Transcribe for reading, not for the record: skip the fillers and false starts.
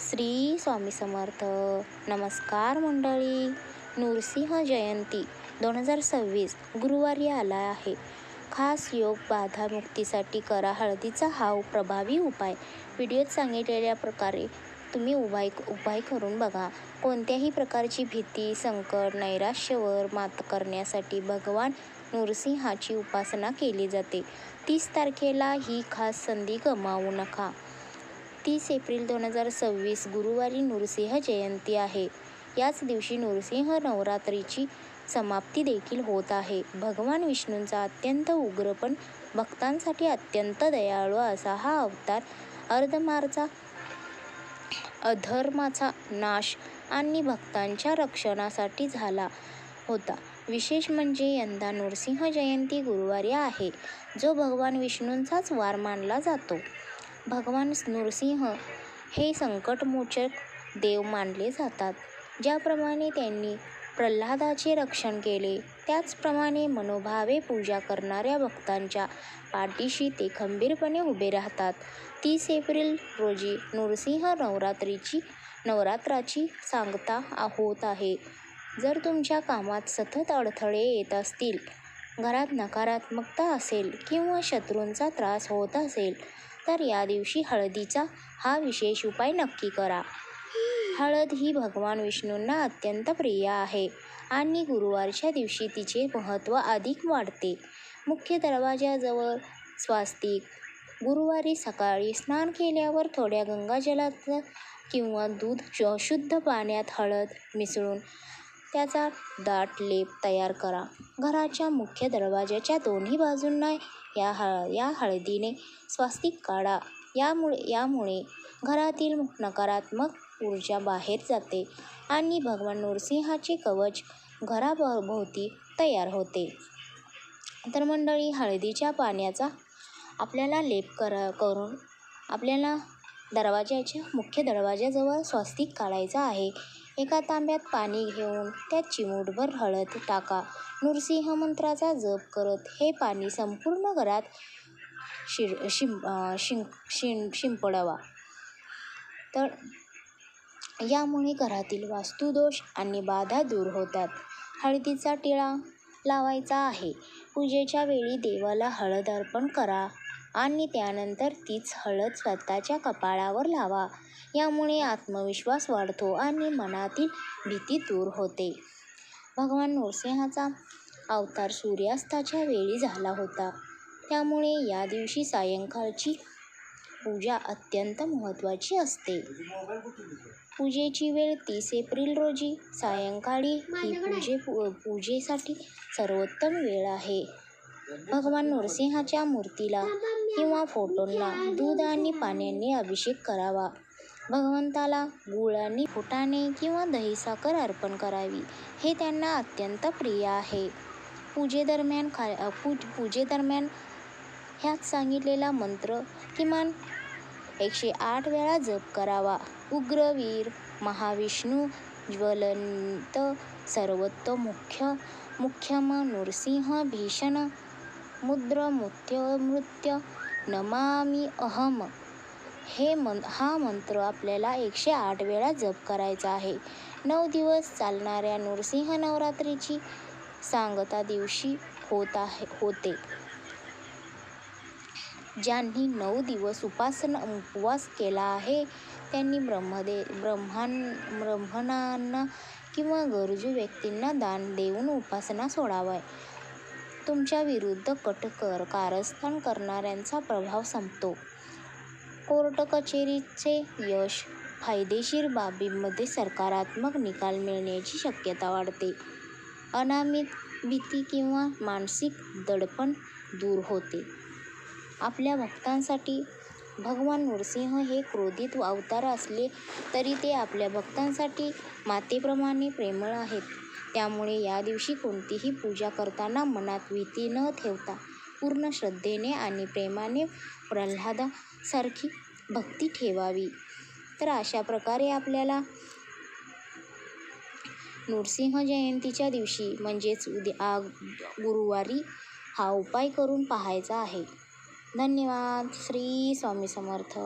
श्री स्वामी समर्थ. नमस्कार मंडळी. नृसिंह जयंती 2026 गुरुवारी आला आहे. खास योग बाधा मुक्तीसाठी करा हळदीचा हा प्रभावी उपाय. व्हिडिओत सांगितलेल्या प्रकारे तुम्ही उपाय करून बघा. कोणत्याही प्रकारची भीती, संकट, नैराश्यावर मात करण्यासाठी भगवान नृसिंहाची उपासना केली जाते. 30 तारखेला ही खास संधी गमावू नका. 30 एप्रिल 2026 गुरुवारी नृसिंह जयंती आहे. याच दिवशी नृसिंह नवरात्रीची समाप्ती देखील होत आहे. भगवान विष्णूंचा अत्यंत उग्र पण भक्तांसाठी अत्यंत दयाळू असा हा अवतार अधर्माचा नाश आणि भक्तांच्या रक्षणासाठी झाला होता. विशेष म्हणजे यंदा नृसिंह जयंती गुरुवारी आहे, जो भगवान विष्णूंचाच वार मानला जातो. भगवान नृसिंह हे संकटमोचक देव मानले जातात. ज्याप्रमाणे त्यांनी प्रल्हादाचे रक्षण केले, त्याचप्रमाणे मनोभावे पूजा करणाऱ्या भक्तांच्या पाठीशी ते खंबीरपणे उभे राहतात. 30 एप्रिल रोजी नृसिंह नवरात्राची सांगता होत आहे. जर तुमच्या कामात सतत अडथळे येत असतील, घरात नकारात्मकता असेल किंवा शत्रूंचा त्रास होत असेल, तर या दिवशी हळदीचा हा विशेष उपाय नक्की करा. हळद ही भगवान विष्णूंना अत्यंत प्रिय आहे आणि गुरुवारच्या दिवशी तिचे महत्त्व अधिक वाढते. मुख्य दरवाजाजवळ स्वास्तिक. गुरुवारी सकाळी स्नान केल्यावर थोड्या गंगाजलात किंवा शुद्ध पाण्यात हळद मिसळून त्याचा दाट लेप तयार करा. घराच्या मुख्य दरवाजाच्या दोन्ही बाजूंना या हळदीने स्वास्तिक काढा. यामुळे घरातील नकारात्मक ऊर्जा बाहेर जाते आणि भगवान नृसिंहाचे कवच घराभोवती तयार होते. तर मंडळी, हळदीच्या पाण्याचा आपल्याला लेप करून आपल्याला मुख्य दरवाजाजवळ स्वास्तिक काढायचा आहे. एका तांब्यात पाणी घेऊन त्यात चिमूटभर हळद टाका. नृसिंह मंत्राचा जप करत हे पाणी संपूर्ण घरात शिंपडावा. तर यामुळे घरातील वास्तुदोष आणि बाधा दूर होतात. हळदीचा टिळा लावायचा आहे. पूजेच्या वेळी देवाला हळद अर्पण करा आणि त्यानंतर तीच हळद स्वतःच्या कपाळावर लावा. यामुळे आत्मविश्वास वाढतो आणि मनातील भीती दूर होते. भगवान नृसिंहाचा अवतार सूर्यास्ताच्या वेळी झाला होता, त्यामुळे या दिवशी सायंकाळची पूजा अत्यंत महत्त्वाची असते. पूजेची वेळ 30 एप्रिल रोजी सायंकाळी ही पूजेसाठी सर्वोत्तम वेळ आहे. भगवान नृसिंहाच्या मूर्तीला किंवा फोटोंना दूध आणि पाण्याने अभिषेक करावा. भगवंताला गूळ आणि फुटाणे किंवा दहीसाखर अर्पण करावी. हे त्यांना अत्यंत प्रिय आहे. पूजेदरम्यान ह्यात सांगितलेला मंत्र किमान 108 वेळा जप करावा. उग्रवीर महाविष्णू ज्वलंत सर्वतोमुख्यम नृसिंह भीषण मुद्र मृत्य नमामि अहम. हा मंत्र आपल्याला 108 वेळा जप करायचा आहे. 9 दिवस चालणाऱ्या नृसिंह नवरात्रीची सांगता दिवशी होते. ज्यांनी 9 दिवस उपवास केला आहे, त्यांनी ब्राह्मणांना किंवा गरजू व्यक्तींना दान देऊन उपासना सोडावी. तुमच्या विरुद्ध कट कारस्थान करणाऱ्यांचा प्रभाव संपतो. कोर्ट कचेरीचे यश. फायदेशीर बाबींमध्ये सकारात्मक निकाल मिळण्याची शक्यता वाढते. अनामित भीती किंवा मानसिक दडपण दूर होते. आपल्या भक्तांसाठी भगवान नृसिंह हे क्रोधित अवतार असले तरी ते आपल्या भक्तांसाठी मातेप्रमाणे प्रेमळ आहेत. त्यामुळे या दिवशी कोणतीही पूजा करताना मनात भीती न ठेवता पूर्ण श्रद्धेने आणि प्रेमाने प्रल्हादासारखी भक्ती ठेवावी. तर अशा प्रकारे आपल्याला नृसिंह जयंतीच्या दिवशी म्हणजेच गुरुवारी हा उपाय करून पाहायचा आहे. धन्यवाद. श्री स्वामी समर्थ.